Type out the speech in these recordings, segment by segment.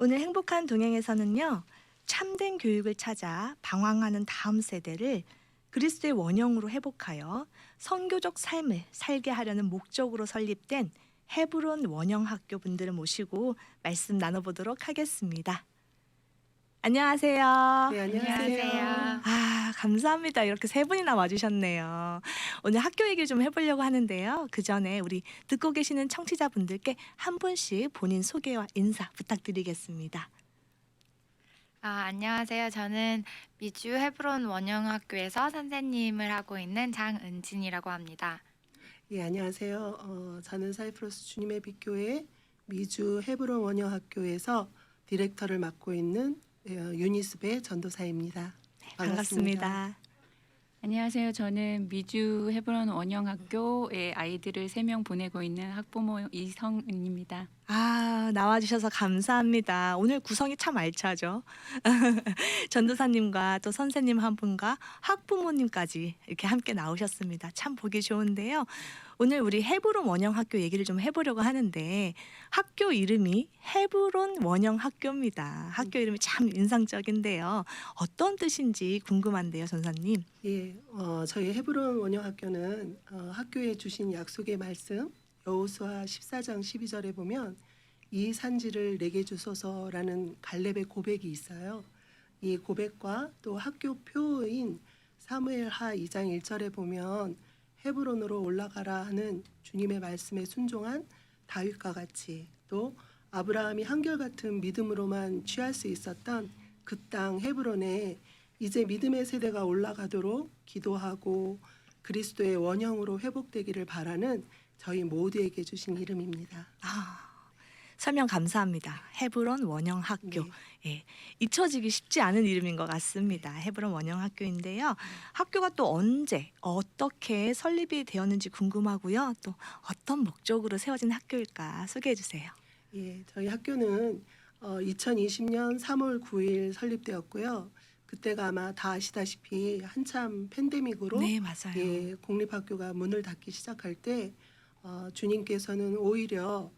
오늘 행복한 동행에서는요, 참된 교육을 찾아 방황하는 다음 세대를 그리스도의 원형으로 회복하여 선교적 삶을 살게 하려는 목적으로 설립된 헤브론 원형 학교 분들을 모시고 말씀 나눠보도록 하겠습니다. 안녕하세요. 네, 안녕하세요. 감사합니다. 이렇게 세 분이나 와주셨네요. 오늘 학교 얘기를 좀 해보려고 하는데요. 그 전에 우리 듣고 계시는 청취자분들께 한 분씩 본인 소개와 인사 부탁드리겠습니다. 안녕하세요. 저는 미주 헤브론 원영학교에서 선생님을 하고 있는 장은진이라고 합니다. 예, 안녕하세요. 저는 사이프러스 주님의 빛교회 미주 헤브론 원영학교에서 디렉터를 맡고 있는 유니스베 전도사입니다. 반갑습니다. 안녕하세요. 저는 미주 헤브론 원영학교에 아이들을 3명 보내고 있는 학부모 이성은입니다. 나와주셔서 감사합니다. 오늘 구성이 참 알차죠. 전도사님과 또 선생님 한 분과 학부모님까지 이렇게 함께 나오셨습니다. 참 보기 좋은데요. 오늘 우리 헤브론 원형학교 얘기를 좀 해보려고 하는데 학교 이름이 헤브론 원형학교입니다. 학교 이름이 참 인상적인데요. 어떤 뜻인지 궁금한데요, 전사님. 예, 저희 헤브론 원영학교는 학교에 주신 약속의 말씀 여호수아 14장 12절에 보면 이 산지를 내게 주소서라는 갈렙의 고백이 있어요. 이 고백과 또 학교 표인 사무엘하 2장 1절에 보면 헤브론으로 올라가라 하는 주님의 말씀에 순종한 다윗과 같이 또 아브라함이 한결같은 믿음으로만 취할 수 있었던 그 땅 헤브론에 이제 믿음의 세대가 올라가도록 기도하고 그리스도의 원형으로 회복되기를 바라는 저희 모두에게 주신 이름입니다. 설명 감사합니다. 헤브론 원형학교. 네. 예, 잊혀지기 쉽지 않은 이름인 것 같습니다. 헤브론 원형학교인데요. 학교가 또 언제 어떻게 설립이 되었는지 궁금하고요. 또 어떤 목적으로 세워진 학교일까 소개해 주세요. 예, 저희 학교는 2020년 3월 9일 설립되었고요. 그때가 아마 다 아시다시피 한참 팬데믹으로 네, 맞아요. 예, 공립학교가 문을 닫기 시작할 때 주님께서는 오히려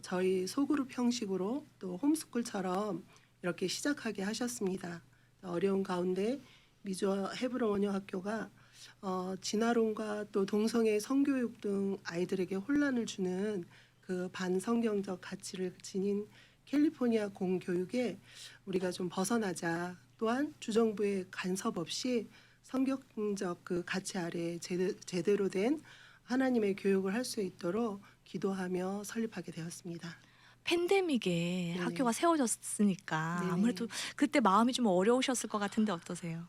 저희 소그룹 형식으로 또 홈스쿨처럼 이렇게 시작하게 하셨습니다. 어려운 가운데 미주 헤브론 원형학교가 진화론과 또 동성애 성교육 등 아이들에게 혼란을 주는 그 반성경적 가치를 지닌 캘리포니아 공교육에 우리가 좀 벗어나자, 또한 주정부의 간섭 없이 성경적 그 가치 아래 제대로 된 하나님의 교육을 할 수 있도록 기도하며 설립하게 되었습니다. 팬데믹에 네네. 학교가 세워졌으니까 네네. 아무래도 그때 마음이 좀 어려우셨을 것 같은데 어떠세요?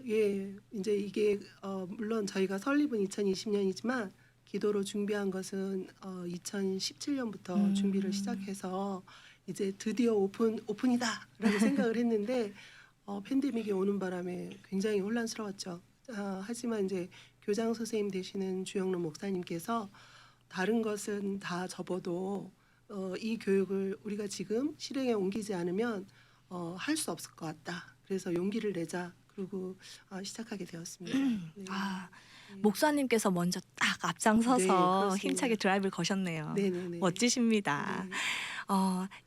예, 이제 이게 물론 저희가 설립은 2020년이지만 기도로 준비한 것은 2017년부터 준비를 시작해서 이제 드디어 오픈이다라고 생각을 했는데 팬데믹이 오는 바람에 굉장히 혼란스러웠죠. 하지만 이제 교장 선생님 되시는 주영록 목사님께서 다른 것은 다 접어도 이 교육을 우리가 지금 실행에 옮기지 않으면 할 수 없을 것 같다. 그래서 용기를 내자. 그리고 시작하게 되었습니다. 네. 목사님께서 먼저 딱 앞장서서 네, 그렇습니다. 힘차게 드라이브를 거셨네요. 네네네. 멋지십니다. 네.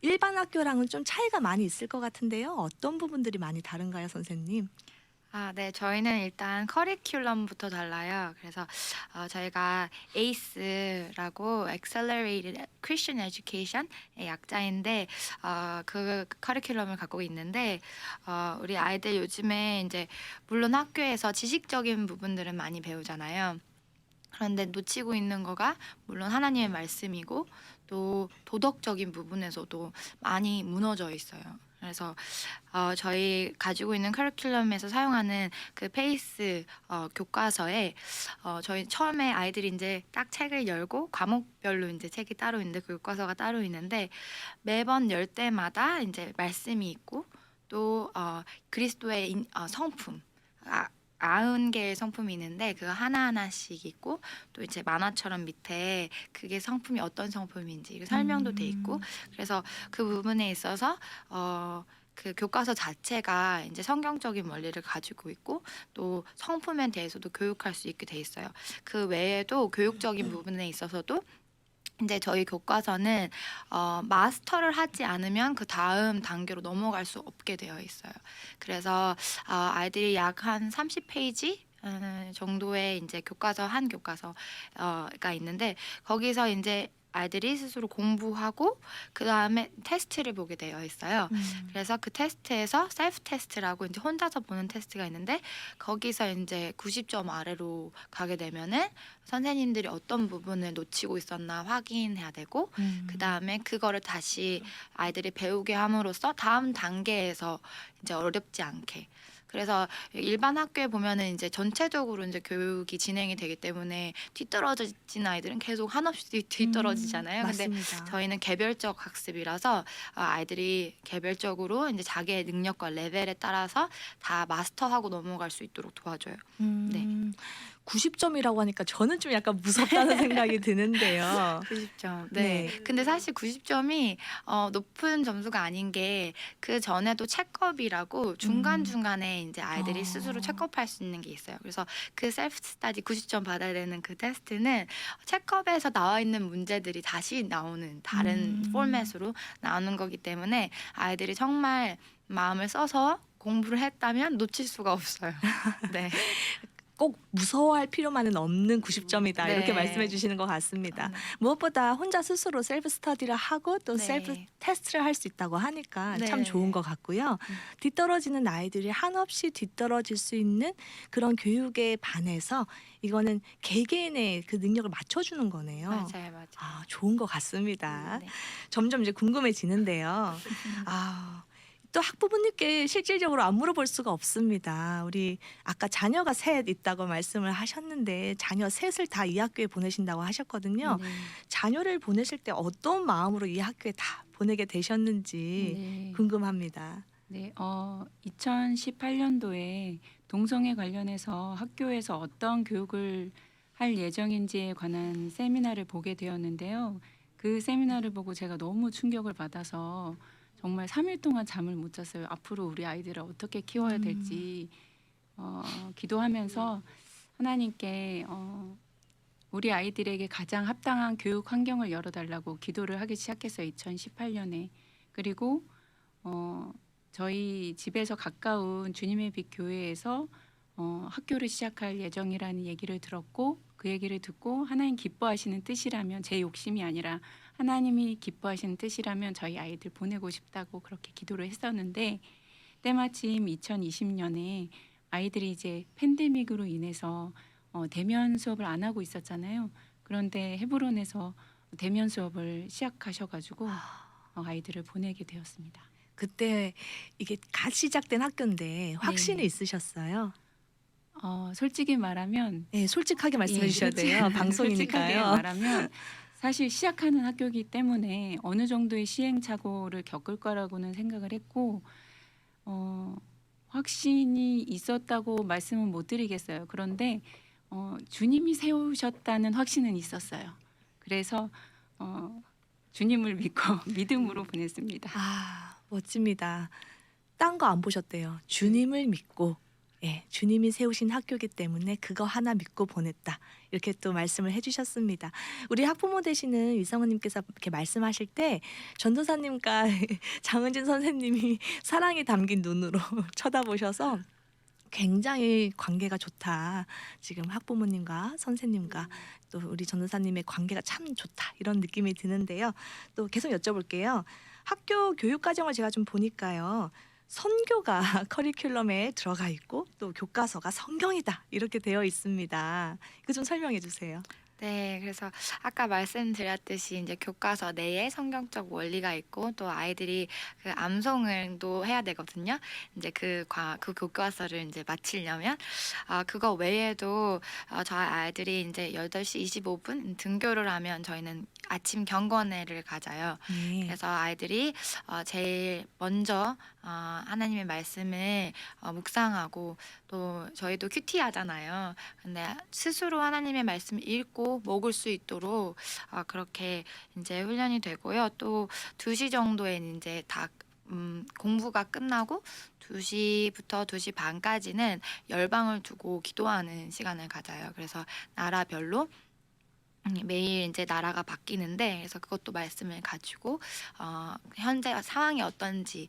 일반 학교랑은 좀 차이가 많이 있을 것 같은데요. 어떤 부분들이 많이 다른가요, 선생님? 네, 저희는 일단 커리큘럼부터 달라요. 그래서 저희가 ACE라고 Accelerated Christian Education의 약자인데 그 커리큘럼을 갖고 있는데 우리 아이들 요즘에 이제 물론 학교에서 지식적인 부분들은 많이 배우잖아요. 그런데 놓치고 있는 거가 물론 하나님의 말씀이고 또 도덕적인 부분에서도 많이 무너져 있어요. 그래서 저희 가지고 있는 커리큘럼에서 사용하는 그 페이스 교과서에 저희 처음에 아이들이 이제 딱 책을 열고 과목별로 이제 책이 따로 있는데 그 교과서가 따로 있는데 매번 열 때마다 이제 말씀이 있고 또 그리스도의 성품 90개의 성품이 있는데 그 하나하나씩 있고 또 이제 만화처럼 밑에 그게 성품이 어떤 성품인지 설명도 돼 있고 그래서 그 부분에 있어서 그 교과서 자체가 이제 성경적인 원리를 가지고 있고 또 성품에 대해서도 교육할 수 있게 돼 있어요. 그 외에도 교육적인 부분에 있어서도 이제 저희 교과서는 마스터를 하지 않으면 그 다음 단계로 넘어갈 수 없게 되어 있어요. 그래서 아이들이 약 한 30페이지 정도의 이제 한 교과서가 있는데 거기서 이제 아이들이 스스로 공부하고 그 다음에 테스트를 보게 되어 있어요. 그래서 그 테스트에서 셀프 테스트라고 이제 혼자서 보는 테스트가 있는데 거기서 이제 90점 아래로 가게 되면은 선생님들이 어떤 부분을 놓치고 있었나 확인해야 되고 그 다음에 그거를 다시 아이들이 배우게 함으로써 다음 단계에서 이제 어렵지 않게. 그래서 일반 학교에 보면은 이제 전체적으로 이제 교육이 진행이 되기 때문에 뒤떨어진 아이들은 계속 한없이 뒤떨어지잖아요. 근데 맞습니다. 저희는 개별적 학습이라서 아이들이 개별적으로 이제 자기의 능력과 레벨에 따라서 다 마스터하고 넘어갈 수 있도록 도와줘요. 네. 90점이라고 하니까 저는 좀 약간 무섭다는 생각이 드는데요. 90점. 네. 네. 근데 사실 90점이 높은 점수가 아닌 게 그 전에도 체크업이라고 중간중간에 이제 아이들이 스스로 체크업할 수 있는 게 있어요. 그래서 그 셀프 스터디 90점 받아야 되는 그 테스트는 체크업에서 나와 있는 문제들이 다시 나오는 다른 포맷으로 나오는 거기 때문에 아이들이 정말 마음을 써서 공부를 했다면 놓칠 수가 없어요. 네. 꼭 무서워할 필요만은 없는 90점이다 네. 이렇게 말씀해 주시는 것 같습니다. 네. 무엇보다 혼자 스스로 셀프 스터디를 하고 또 네. 셀프 테스트를 할 수 있다고 하니까 참 네. 좋은 것 같고요. 뒤떨어지는 아이들이 한없이 뒤떨어질 수 있는 그런 교육에 반해서 이거는 개개인의 그 능력을 맞춰주는 거네요. 맞아요, 맞아요. 아, 좋은 것 같습니다. 네. 점점 이제 궁금해지는데요. 또 학부모님께 실질적으로 안 물어볼 수가 없습니다. 우리 아까 자녀가 셋 있다고 말씀을 하셨는데 자녀 셋을 다 이 학교에 보내신다고 하셨거든요. 네. 자녀를 보내실 때 어떤 마음으로 이 학교에 다 보내게 되셨는지 네. 궁금합니다. 네, 2018년도에 동성애 관련해서 학교에서 어떤 교육을 할 예정인지에 관한 세미나를 보게 되었는데요. 그 세미나를 보고 제가 너무 충격을 받아서 정말 3일 동안 잠을 못 잤어요. 앞으로 우리 아이들을 어떻게 키워야 될지 기도하면서 하나님께 우리 아이들에게 가장 합당한 교육 환경을 열어달라고 기도를 하기 시작했어요. 2018년에. 그리고 저희 집에서 가까운 주님의 빛 교회에서 학교를 시작할 예정이라는 얘기를 들었고 그 얘기를 듣고 하나님 기뻐하시는 뜻이라면 제 욕심이 아니라 하나님이 기뻐하시는 뜻이라면 저희 아이들 보내고 싶다고 그렇게 기도를 했었는데 때마침 2020년에 아이들이 이제 팬데믹으로 인해서 대면 수업을 안 하고 있었잖아요. 그런데 헤브론에서 대면 수업을 시작하셔가지고 아이들을 보내게 되었습니다. 그때 이게 갓 시작된 학교인데 확신이 네. 있으셨어요? 솔직히 말하면 네, 솔직하게 말씀해 예, 주셔야 돼요. 솔직하게 방송이니까요. 말하면 사실 시작하는 학교이기 때문에 어느 정도의 시행착오를 겪을 거라고는 생각을 했고 확신이 있었다고 말씀은 못 드리겠어요. 그런데 주님이 세우셨다는 확신은 있었어요. 그래서 주님을 믿고 믿음으로 보냈습니다. 멋집니다. 딴 거 안 보셨대요. 주님을 믿고 주님이 세우신 학교이기 때문에 그거 하나 믿고 보냈다. 이렇게 또 말씀을 해주셨습니다. 우리 학부모 되시는 위성은님께서 이렇게 말씀하실 때 전도사님과 장은진 선생님이 사랑이 담긴 눈으로 쳐다보셔서 굉장히 관계가 좋다. 지금 학부모님과 선생님과 또 우리 전도사님의 관계가 참 좋다. 이런 느낌이 드는데요. 또 계속 여쭤볼게요. 학교 교육 과정을 제가 좀 보니까요. 선교가 커리큘럼에 들어가 있고 또 교과서가 성경이다 이렇게 되어 있습니다. 이거 좀 설명해 주세요. 네, 그래서 아까 말씀드렸듯이 이제 교과서 내에 성경적 원리가 있고 또 아이들이 그 암송을 또 해야 되거든요. 이제 그 교과서를 이제 마치려면 그거 외에도 저희 아이들이 이제 8시 25분 등교를 하면 저희는 아침 경건회를 가져요. 네. 그래서 아이들이 제일 먼저 하나님의 말씀을 묵상하고 또 저희도 큐티 하잖아요. 근데 스스로 하나님의 말씀을 읽고 먹을 수 있도록 그렇게 이제 훈련이 되고요. 또 2시 정도에 이제 다 공부가 끝나고 2시부터 2시 반까지는 열방을 두고 기도하는 시간을 가져요. 그래서 나라별로 매일 이제 나라가 바뀌는데 그래서 그것도 말씀을 가지고 현재 상황이 어떤지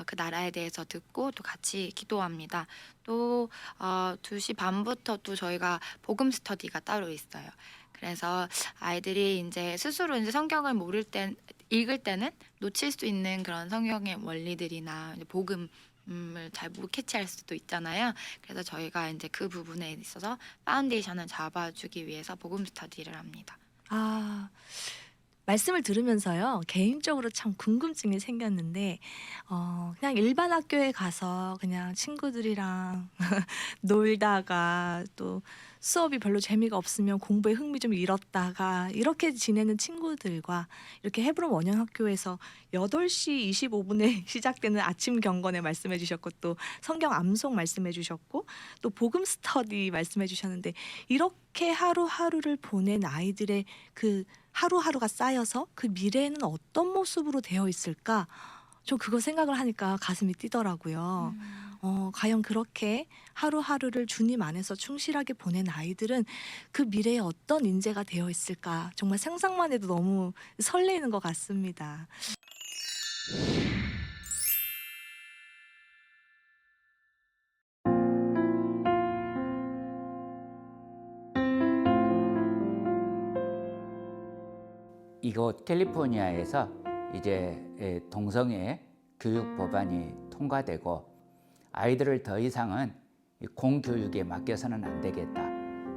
그 나라에 대해서 듣고 또 같이 기도합니다. 또 2시 반부터 또 저희가 복음 스터디가 따로 있어요. 그래서 아이들이 이제 스스로 이제 성경을 모를 때 읽을 때는 놓칠 수 있는 그런 성경의 원리들이나 이제 복음을 잘 못 캐치할 수도 있잖아요. 그래서 저희가 이제 그 부분에 있어서 파운데이션을 잡아주기 위해서 복음 스터디를 합니다. 아, 말씀을 들으면서요, 개인적으로 참 궁금증이 생겼는데, 그냥 일반 학교에 가서 그냥 친구들이랑 놀다가 또 수업이 별로 재미가 없으면 공부에 흥미 좀 잃었다가 이렇게 지내는 친구들과 이렇게 헤브론 원형학교에서 8시 25분에 시작되는 아침 경건에 말씀해 주셨고 또 성경 암송 말씀해 주셨고 또 복음 스터디 말씀해 주셨는데 이렇게 하루하루를 보낸 아이들의 그 하루하루가 쌓여서 그 미래에는 어떤 모습으로 되어 있을까? 저 그거 생각을 하니까 가슴이 뛰더라고요. 과연 그렇게 하루하루를 주님 안에서 충실하게 보낸 아이들은 그 미래에 어떤 인재가 되어 있을까? 정말 상상만 해도 너무 설레이는 것 같습니다. 이곳 캘리포니아에서 이제 동성애 교육 법안이 통과되고 아이들을 더 이상은 공교육에 맡겨서는 안 되겠다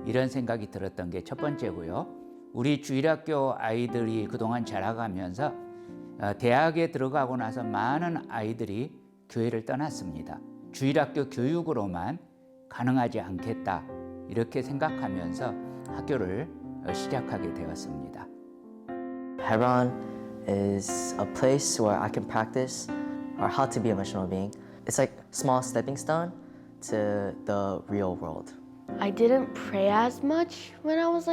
이런 생각이 들었던 게 첫 번째고요. 우리 주일학교 아이들이 그동안 자라가면서 대학에 들어가고 나서 많은 아이들이 교회를 떠났습니다. 주일학교 교육으로만 가능하지 않겠다 이렇게 생각하면서 학교를 시작하게 되었습니다. Hebron is a place where I can practice or how to be a missional being. It's like a small stepping stone to the real world. I didn't pray as much when I was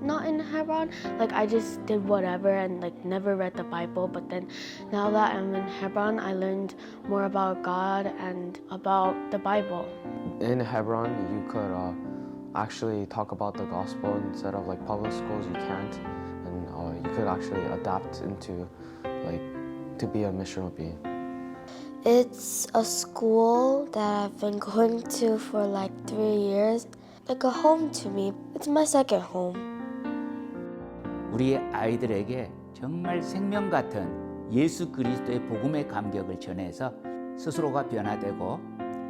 not in Hebron. I just did whatever and never read the Bible. But then now that I'm in Hebron, I learned more about God and about the Bible. In Hebron, you could actually talk about the gospel instead of public schools. You can't, and you could actually adapt into to be a missional being. It's a school that I've been going to for 3 years. Like a home to me. It's my second home. 우리 아이들에게 정말 생명 같은 예수 그리스도의 복음의 감격을 전해서 스스로가 변화되고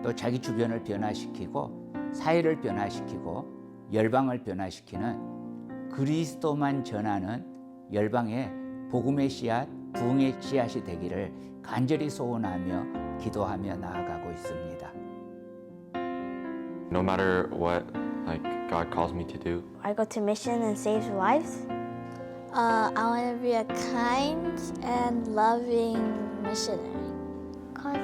또 자기 주변을 변화시키고 사회를 변화시키고 열방을 변화시키는 그리스도만 전하는 열방의 복음의 씨앗, 부흥의 씨앗이 되기를 간절히 소원하며 기도하며 나아가고 있습니다. No matter what God calls me to do, I go to mission and save lives. I want to be a kind and loving missionary. 커서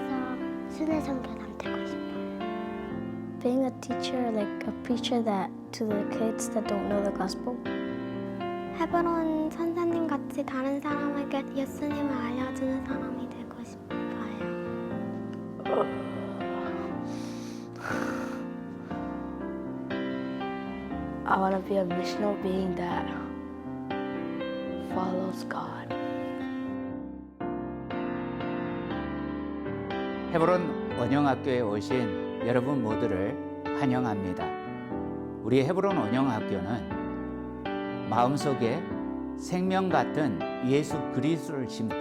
순회 선교사람 되고 싶어요. Being a teacher, like a preacher that to the kids that don't know the gospel. 헤브론 선생님 같이 다른 사람에게 예수님을 알려주는 사람이 되고 싶어요. I want to be a missional being that follows God. 헤브론 원형학교에 오신 여러분 모두를 환영합니다. 우리 헤브론 원형학교는 마음속에 생명 같은 예수 그리스도를 심고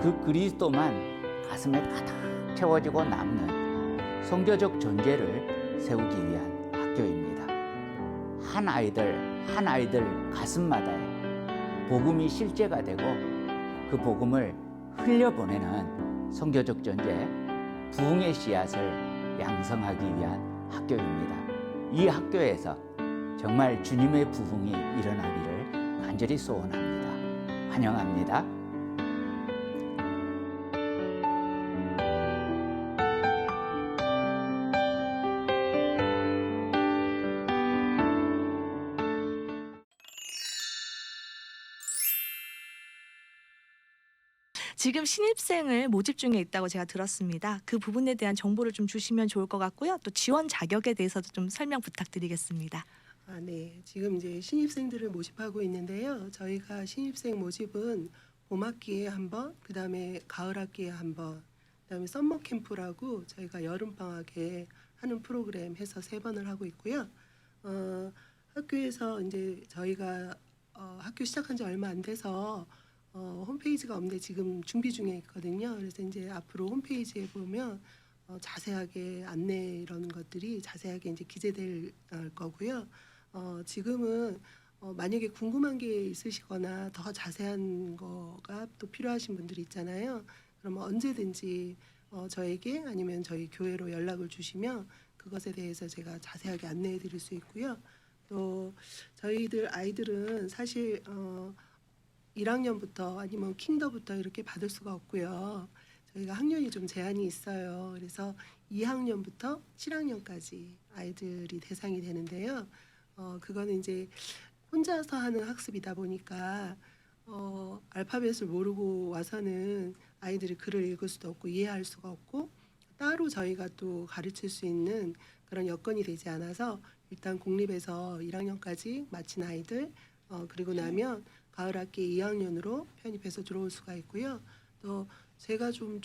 그 그리스도만 가슴에 가득 채워지고 남는 선교적 존재를 세우기 위한 학교입니다. 한 아이들 가슴마다에 복음이 실제가 되고 그 복음을 흘려보내는 선교적 존재, 부흥의 씨앗을 양성하기 위한 학교입니다. 이 학교에서 정말 주님의 부흥이 일어나기를 간절히 소원합니다. 환영합니다. 지금 신입생을 모집 중에 있다고 제가 들었습니다. 그 부분에 대한 정보를 좀 주시면 좋을 것 같고요. 또 지원 자격에 대해서도 좀 설명 부탁드리겠습니다. 네. 지금 이제 신입생들을 모집하고 있는데요. 저희가 신입생 모집은 봄학기에 한 번, 그다음에 가을학기에 한 번, 그다음에 썸머 캠프라고 저희가 여름방학에 하는 프로그램 해서 3번을 하고 있고요. 학교에서 이제 저희가 학교 시작한 지 얼마 안 돼서 홈페이지가 없는데 지금 준비 중에 있거든요. 그래서 이제 앞으로 홈페이지에 보면 자세하게 안내 이런 것들이 자세하게 이제 기재될 거고요. 지금은 만약에 궁금한 게 있으시거나 더 자세한 거가 또 필요하신 분들이 있잖아요. 그러면 언제든지 저에게 아니면 저희 교회로 연락을 주시면 그것에 대해서 제가 자세하게 안내해 드릴 수 있고요. 또 저희들 아이들은 사실 1학년부터 아니면 킨더부터 이렇게 받을 수가 없고요. 저희가 학년이 좀 제한이 있어요. 그래서 2학년부터 7학년까지 아이들이 대상이 되는데요. 그거는 이제 혼자서 하는 학습이다 보니까 알파벳을 모르고 와서는 아이들이 글을 읽을 수도 없고 이해할 수가 없고 따로 저희가 또 가르칠 수 있는 그런 여건이 되지 않아서 일단 공립에서 1학년까지 마친 아이들 그리고 나면 가을 학기 2학년으로 편입해서 들어올 수가 있고요. 또 제가 좀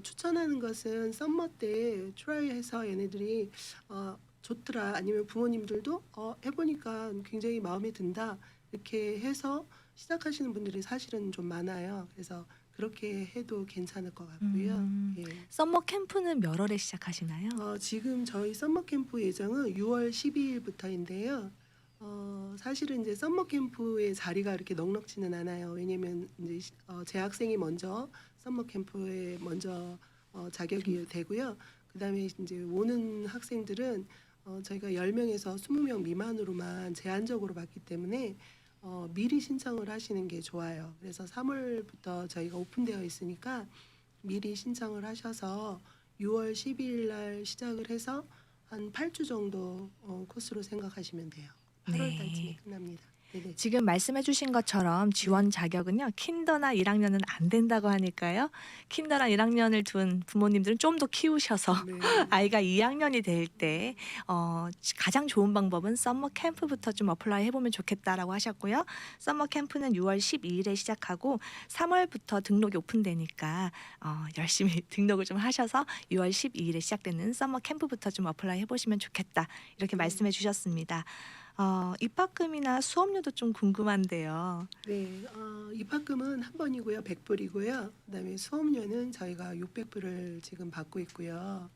추천하는 것은 썸머 때 트라이해서 얘네들이 좋더라 아니면 부모님들도 해보니까 굉장히 마음에 든다 이렇게 해서 시작하시는 분들이 사실은 좀 많아요. 그래서 그렇게 해도 괜찮을 것 같고요. 예. 썸머 캠프는 몇 월에 시작하시나요? 지금 저희 썸머 캠프 예정은 6월 12일부터인데요. 사실은 이제 썸머 캠프의 자리가 이렇게 넉넉지는 않아요. 왜냐면 이제 재학생이 먼저 썸머 캠프에 먼저 자격이 되고요. 그다음에 이제 오는 학생들은 저희가 10명에서 20명 미만으로만 제한적으로 받기 때문에 미리 신청을 하시는 게 좋아요. 그래서 3월부터 저희가 오픈되어 있으니까 미리 신청을 하셔서 6월 12일 날 시작을 해서 한 8주 정도 코스로 생각하시면 돼요. 8월 네. 달쯤에 끝납니다. 네네. 지금 말씀해주신 것처럼 지원 자격은요, 킨더나 1학년은 안 된다고 하니까요. 킨더나 1학년을 둔 부모님들은 좀 더 키우셔서 네. 아이가 2학년이 될 때 가장 좋은 방법은 썸머 캠프부터 좀 어플라이 해보면 좋겠다라고 하셨고요. 썸머 캠프는 6월 12일에 시작하고 3월부터 등록이 오픈되니까 열심히 등록을 좀 하셔서 6월 12일에 시작되는 썸머 캠프부터 좀 어플라이 해보시면 좋겠다 이렇게 말씀해 주셨습니다. 입학금이나 수업료도 좀 궁금한데요. 네, 입학금은 한 번이고요, 100불이고요. 그다음에 수업료는 저희가 600불을 지금 받고 있고요.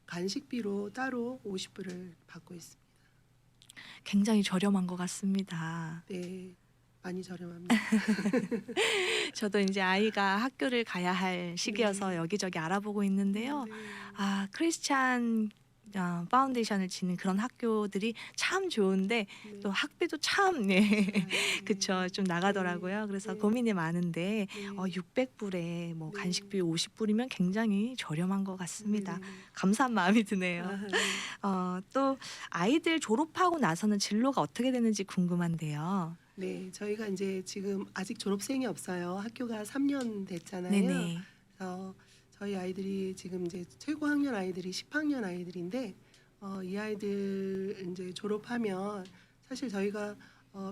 간식비로 따로 50불을 받고 있습니다. 굉장히 저렴한 것 같습니다. 네, 많이 저렴합니다. 저도 이제 아이가 학교를 가야 할 시기여서 여기저기 알아보고 있는데요. 네. 크리스찬 파운데이션을 지닌 그런 학교들이 참 좋은데 네. 또 학비도 참 그쵸 좀 나가더라고요. 그래서 네. 고민이 많은데 네. 600불에 뭐 네. 간식비 50불이면 굉장히 저렴한 것 같습니다. 네. 감사한 마음이 드네요. 네. 또 아이들 졸업하고 나서는 진로가 어떻게 되는지 궁금한데요. 네, 저희가 이제 지금 아직 졸업생이 없어요. 학교가 3년 됐잖아요. 네네. 그래서 저희 아이들이 지금 이제 최고 학년 아이들이 10학년 아이들인데 이 아이들 이제 졸업하면 사실 저희가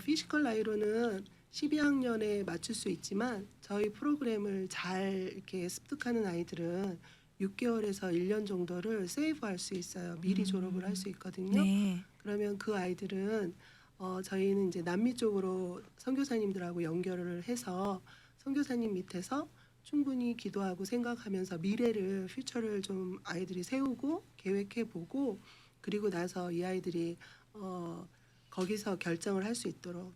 피지컬 나이로는 12학년에 맞출 수 있지만 저희 프로그램을 잘 이렇게 습득하는 아이들은 6개월에서 1년 정도를 세이브할 수 있어요. 미리 졸업을 할 수 있거든요. 네. 그러면 그 아이들은 저희는 이제 남미 쪽으로 선교사님들하고 연결을 해서 선교사님 밑에서 충분히 기도하고 생각하면서 미래를 퓨처를 좀 아이들이 세우고 계획해 보고 그리고 나서 이 아이들이 거기서 결정을 할 수 있도록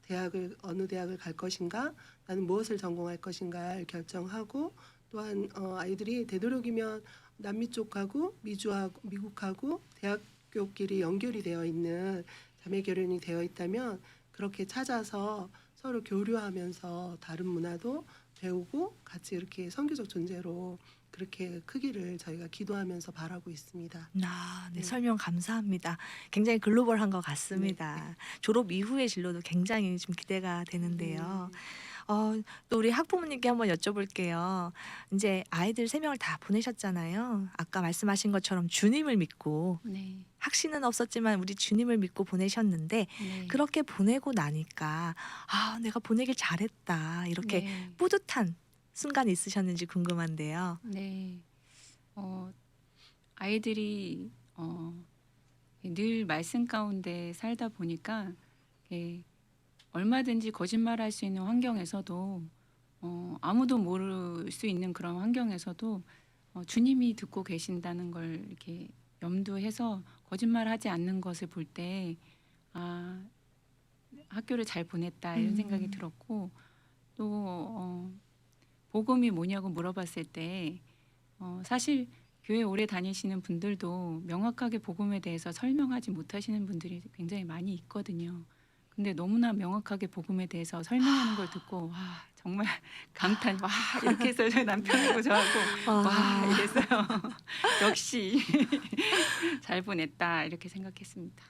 어느 대학을 갈 것인가 나는 무엇을 전공할 것인가를 결정하고 또한 아이들이 되도록이면 남미 쪽하고 미국하고 대학교끼리 연결이 되어 있는 자매 결연이 되어 있다면 그렇게 찾아서 서로 교류하면서 다른 문화도 배우고 같이 이렇게 선교적 존재로 그렇게 크기를 저희가 기도하면서 바라고 있습니다. 네, 네. 설명 감사합니다. 굉장히 글로벌한 것 같습니다. 졸업 이후의 진로도 굉장히 좀 기대가 되는데요. 또 우리 학부모님께 한번 여쭤볼게요. 이제 아이들 3명을 다 보내셨잖아요. 아까 말씀하신 것처럼 주님을 믿고 네. 학신은 없었지만 우리 주님을 믿고 보내셨는데 네. 그렇게 보내고 나니까 내가 보내길 잘했다. 이렇게 네. 뿌듯한 순간이 있으셨는지 궁금한데요. 네. 아이들이 늘 말씀 가운데 살다 보니까 얼마든지 거짓말할 수 있는 환경에서도 아무도 모를 수 있는 그런 환경에서도 주님이 듣고 계신다는 걸 이렇게 염두해서 거짓말하지 않는 것을 볼 때 학교를 잘 보냈다 이런 생각이 들었고 또 복음이 뭐냐고 물어봤을 때 사실 교회 오래 다니시는 분들도 명확하게 복음에 대해서 설명하지 못하시는 분들이 굉장히 많이 있거든요. 근데 너무나 명확하게 복음에 대해서 설명하는 걸 듣고 와 정말 감탄 와 이렇게 해서 저희 남편하고 저하고 와 이랬어요. 역시 잘 보냈다 이렇게 생각했습니다.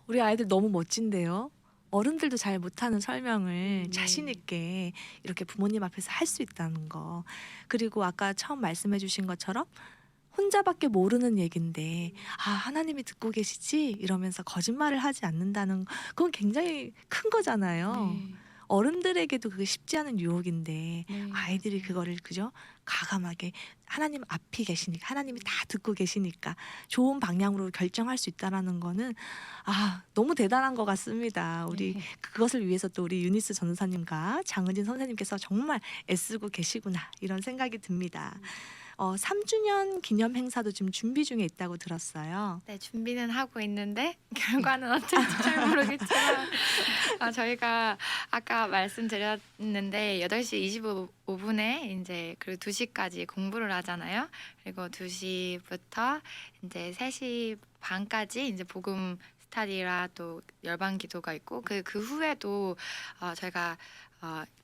우리 아이들 너무 멋진데요. 어른들도 잘 못하는 설명을 네. 자신 있게 이렇게 부모님 앞에서 할 수 있다는 거. 그리고 아까 처음 말씀해 주신 것처럼 혼자밖에 모르는 얘긴데 하나님이 듣고 계시지? 이러면서 거짓말을 하지 않는다는 그건 굉장히 큰 거잖아요. 네. 어른들에게도 그게 쉽지 않은 유혹인데 네, 아이들이 맞아요. 그거를 그죠? 가감하게 하나님 앞이 계시니까 하나님이 다 듣고 계시니까 좋은 방향으로 결정할 수 있다라는 거는 너무 대단한 것 같습니다. 우리 네. 그것을 위해서 또 우리 유니스 전도사님과 장은진 선생님께서 정말 애쓰고 계시구나 이런 생각이 듭니다. 3주년 기념 행사도 지금 준비 중에 있다고 들었어요. 네, 준비는 하고 있는데 결과는 어떨지 잘 모르겠지만 저희가 아까 말씀드렸는데 8시 25분에 이제 그리고 2시까지 공부를 하잖아요. 그리고 2시부터 이제 3시 반까지 이제 복음 스타디라 또 열방 기도가 있고 그 후에도 저희가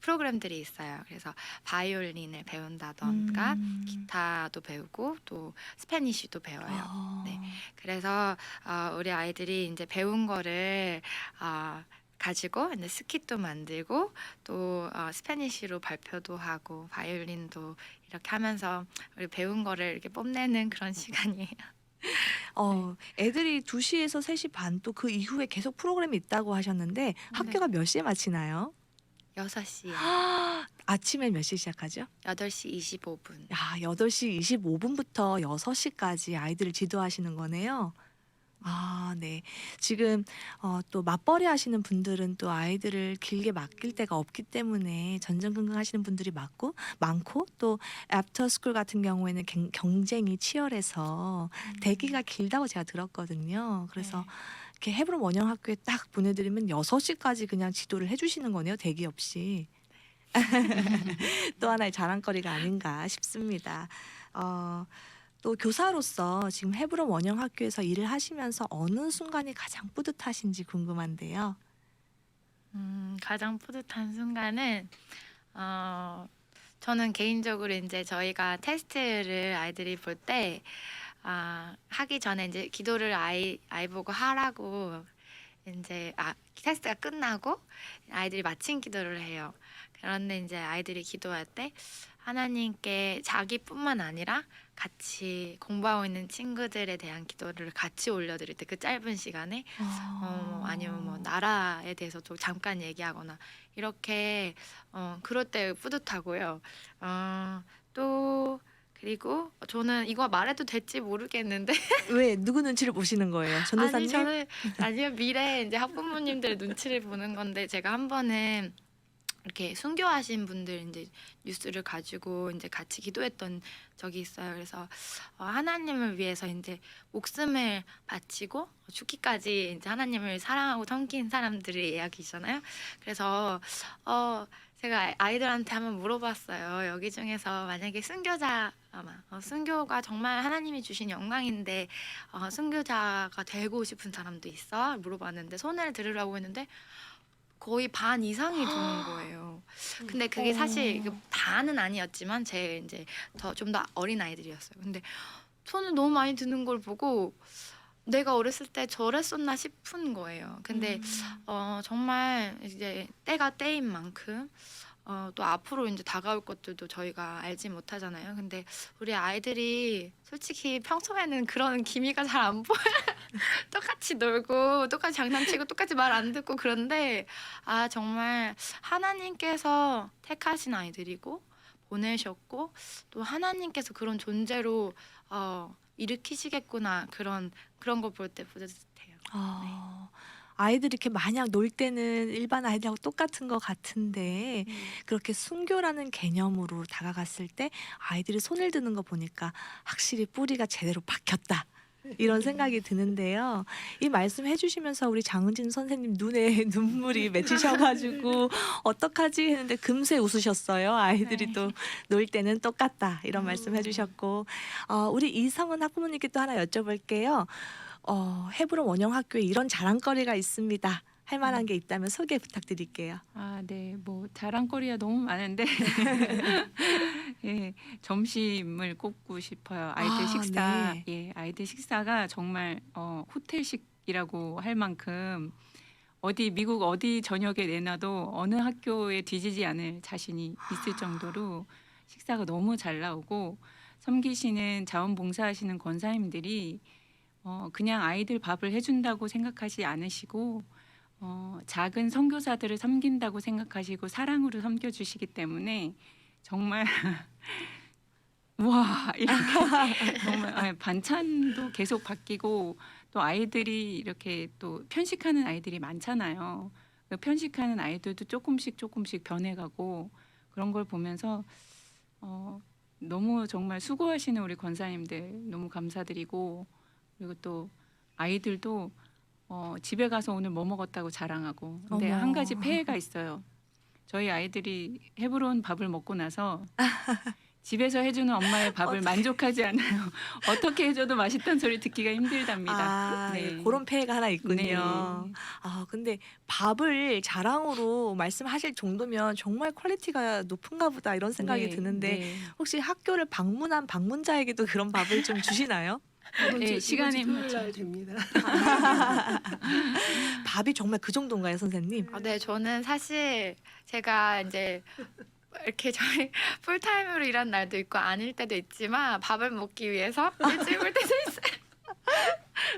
프로그램들이 있어요. 그래서 바이올린을 배운다던가 기타도 배우고 또 스페니쉬도 배워요. 네. 그래서 우리 아이들이 이제 배운 거를 가지고 이제 스킷도 만들고 또 스페니쉬로 발표도 하고 바이올린도 이렇게 하면서 우리 배운 거를 이렇게 뽐내는 그런 시간이에요. 애들이 2시에서 3시 반 또 그 이후에 계속 프로그램이 있다고 하셨는데 학교가 몇 시에 마치나요? 6시에 아침에 몇 시에 시작하죠? 8시 25분. 8시 25분부터 6시까지 아이들을 지도하시는 거네요. 네. 지금 또 맞벌이 하시는 분들은 또 아이들을 길게 맡길 데가 없기 때문에 전전긍긍 하시는 분들이 많고 또 애프터스쿨 같은 경우에는 경쟁이 치열해서 대기가 길다고 제가 들었거든요. 그래서 이렇게 헤브론 원형학교에 딱 보내드리면 6시까지 그냥 지도를 해주시는 거네요. 대기 없이. 또 하나의 자랑거리가 아닌가 싶습니다. 또 교사로서 지금 헤브론 원형학교에서 일을 하시면서 어느 순간이 가장 뿌듯하신지 궁금한데요. 가장 뿌듯한 순간은 저는 개인적으로 이제 저희가 테스트를 아이들이 볼 때 하기 전에 이제 기도를 아이 보고 하라고 이제 테스트가 끝나고 아이들이 마친 기도를 해요. 그런데 이제 아이들이 기도할 때 하나님께 자기뿐만 아니라 같이 공부하고 있는 친구들에 대한 기도를 같이 올려드릴 때 그 짧은 시간에 아니면 뭐 나라에 대해서 또 잠깐 얘기하거나 이렇게 그럴 때 뿌듯하고요. 또 그리고 저는 이거 말해도 될지 모르겠는데 왜 누구 눈치를 보시는 거예요? 전도사님? 아니요 미래 이제 학부모님들의 눈치를 보는 건데 제가 한 번은 이렇게 순교하신 분들 이제 뉴스를 가지고 이제 같이 기도했던 적이 있어요. 그래서 하나님을 위해서 이제 목숨을 바치고 죽기까지 이제 하나님을 사랑하고 섬긴 사람들의 이야기잖아요. 그래서 제가 아이들한테 한번 물어봤어요. 여기 중에서 만약에 순교가 정말 하나님이 주신 영광인데 순교자가 되고 싶은 사람도 있어? 물어봤는데 손을 들으라고 했는데 거의 반 이상이 드는 거예요. 근데 그게 사실 다는 아니었지만 제 이제 좀 더 어린 아이들이었어요. 근데 손을 너무 많이 드는 걸 보고 내가 어렸을 때 저랬었나 싶은 거예요. 근데 정말 이제 때가 때인 만큼 또 앞으로 이제 다가올 것들도 저희가 알지 못하잖아요. 근데 우리 아이들이 솔직히 평소에는 그런 기미가 잘 안 보여요. 똑같이 놀고 똑같이 장난치고 똑같이 말 안 듣고 그런데 정말 하나님께서 택하신 아이들이고 보내셨고 또 하나님께서 그런 존재로 일으키시겠구나 그런 거 볼 때 뿌듯해요. 아이들이 이렇게 마냥 놀 때는 일반 아이들하고 똑같은 것 같은데 그렇게 순교라는 개념으로 다가갔을 때 아이들이 손을 드는 거 보니까 확실히 뿌리가 제대로 박혔다. 이런 생각이 드는데요. 이 말씀 해주시면서 우리 장은진 선생님 눈에 눈물이 맺히셔가지고 어떡하지 했는데 금세 웃으셨어요. 아이들이 또 놀 때는 똑같다 이런 말씀 해주셨고 우리 이성은 학부모님께 또 하나 여쭤볼게요. 헤브론 원영학교에 이런 자랑거리가 있습니다. 할 만한 게 있다면 소개 부탁드릴게요. 네. 뭐 자랑거리가 너무 많은데 예, 점심을 꼽고 싶어요. 아이들 식사. 네. 예, 아이들 식사가 정말 호텔식이라고 할 만큼 미국 어디 저녁에 내놔도 어느 학교에 뒤지지 않을 자신이 있을 정도로 식사가 너무 잘 나오고 섬기시는 자원봉사하시는 권사님들이 그냥 아이들 밥을 해준다고 생각하지 않으시고 작은 선교사들을 섬긴다고 생각하시고 사랑으로 섬겨주시기 때문에 정말 와 이렇게 정말 반찬도 계속 바뀌고 또 아이들이 이렇게 또 편식하는 아이들이 많잖아요. 그 편식하는 아이들도 조금씩 변해가고 그런 걸 보면서 너무 정말 수고하시는 우리 권사님들 너무 감사드리고 그리고 또 아이들도 집에 가서 오늘 뭐 먹었다고 자랑하고 근데 어머. 한 가지 폐해가 있어요. 저희 아이들이 헤브론 밥을 먹고 나서 집에서 해주는 엄마의 밥을 만족하지 않아요. 어떻게 해줘도 맛있다는 소리 듣기가 힘들답니다. 네. 그런 폐해가 하나 있군요. 네. 근데 밥을 자랑으로 말씀하실 정도면 정말 퀄리티가 높은가 보다 이런 생각이 네, 드는데 네. 혹시 학교를 방문한 방문자에게도 그런 밥을 좀 주시나요? 네, 시간에 토요일 날 맞춰. 됩니다. 밥이 정말 그 정도인가요, 선생님? 네, 저는 사실 제가 이제 이렇게 저희 풀타임으로 일하는 날도 있고 아닐 때도 있지만 밥을 먹기 위해서 일찍 올 때도 있어요.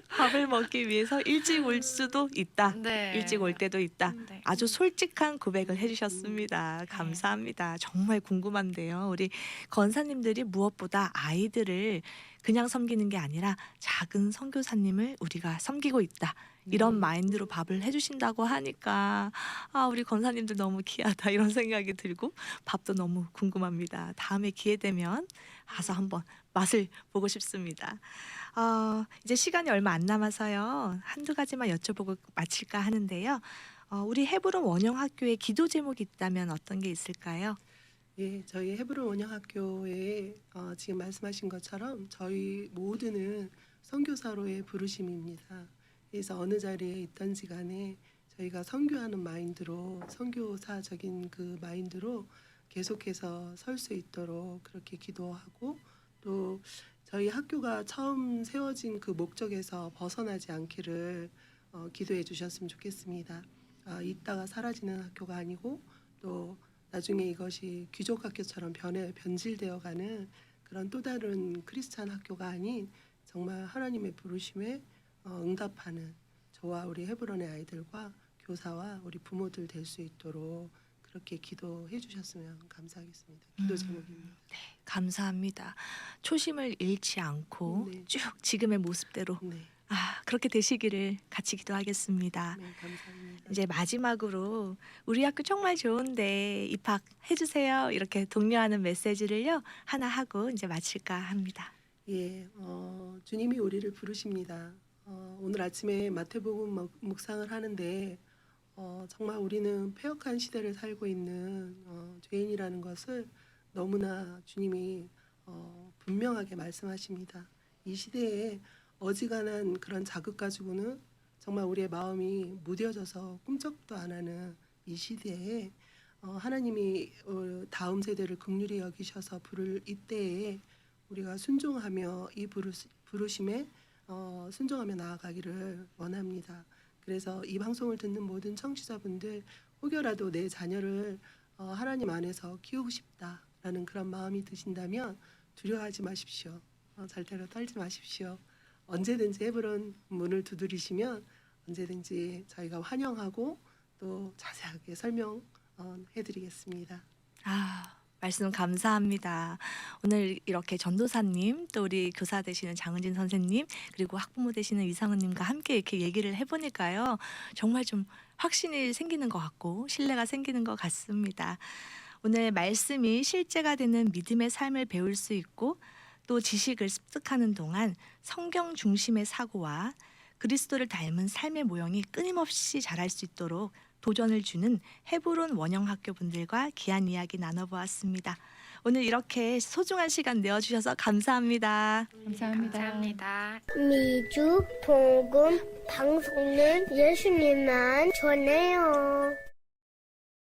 밥을 먹기 위해서 일찍 올 수도 있다. 네. 일찍 올 때도 있다. 네. 아주 솔직한 고백을 해주셨습니다. 감사합니다. 정말 궁금한데요. 우리 권사님들이 무엇보다 아이들을 그냥 섬기는 게 아니라 작은 선교사님을 우리가 섬기고 있다. 이런 마인드로 밥을 해주신다고 하니까 우리 권사님들 너무 귀하다 이런 생각이 들고 밥도 너무 궁금합니다. 다음에 기회 되면 가서 한번 맛을 보고 싶습니다. 이제 시간이 얼마 안 남아서요. 한두 가지만 여쭤보고 마칠까 하는데요. 우리 헤브론 원영학교에 기도 제목이 있다면 어떤 게 있을까요? 예, 저희 헤브론 원영학교에 지금 말씀하신 것처럼 저희 모두는 선교사로의 부르심입니다. 그래서 어느 자리에 있든지 간에 저희가 선교하는 마인드로 선교사적인 그 마인드로 계속해서 설 수 있도록 그렇게 기도하고 또 저희 학교가 처음 세워진 그 목적에서 벗어나지 않기를 기도해 주셨으면 좋겠습니다. 있다가 사라지는 학교가 아니고 또 나중에 이것이 귀족 학교처럼 변질되어가는 그런 또 다른 크리스찬 학교가 아닌 정말 하나님의 부르심에 응답하는 저와 우리 헤브론의 아이들과 교사와 우리 부모들 될 수 있도록 그렇게 기도해 주셨으면 감사하겠습니다. 기도 제목입니다. 감사합니다. 초심을 잃지 않고 네. 쭉 지금의 모습대로 네, 그렇게 되시기를 같이 기도하겠습니다. 네, 감사합니다. 이제 마지막으로 우리 학교 정말 좋은데 입학해 주세요. 이렇게 독려하는 메시지를요. 하나 하고 이제 마칠까 합니다. 예, 주님이 우리를 부르십니다. 오늘 아침에 마태복음 묵상을 하는데 정말 우리는 패역한 시대를 살고 있는 죄인이라는 것을 너무나 주님이 분명하게 말씀하십니다. 이 시대에 어지간한 그런 자극 가지고는 정말 우리의 마음이 무뎌져서 꿈쩍도 안 하는 이 시대에 하나님이 다음 세대를 긍휼히 여기셔서 부를 이때에 우리가 순종하며 이 부르심에 순종하며 나아가기를 원합니다. 그래서 이 방송을 듣는 모든 청취자분들 혹여라도 내 자녀를 하나님 안에서 키우고 싶다라는 그런 마음이 드신다면 두려워하지 마십시오. 절대로 떨지 마십시오. 언제든지 헤브론 문을 두드리시면 언제든지 저희가 환영하고 또 자세하게 설명해드리겠습니다. 말씀 감사합니다. 오늘 이렇게 전도사님, 또 우리 교사 되시는 장은진 선생님, 그리고 학부모 되시는 이상은님과 함께 이렇게 얘기를 해보니까요, 정말 좀 확신이 생기는 것 같고 신뢰가 생기는 것 같습니다. 오늘 말씀이 실제가 되는 믿음의 삶을 배울 수 있고 또 지식을 습득하는 동안 성경 중심의 사고와 그리스도를 닮은 삶의 모형이 끊임없이 자랄 수 있도록 도전을 주는 헤브론 원형학교 분들과 귀한 이야기 나눠보았습니다. 오늘 이렇게 소중한 시간 내어주셔서 감사합니다. 감사합니다. 감사합니다. 미주 복음 방송은 예수님만 전해요.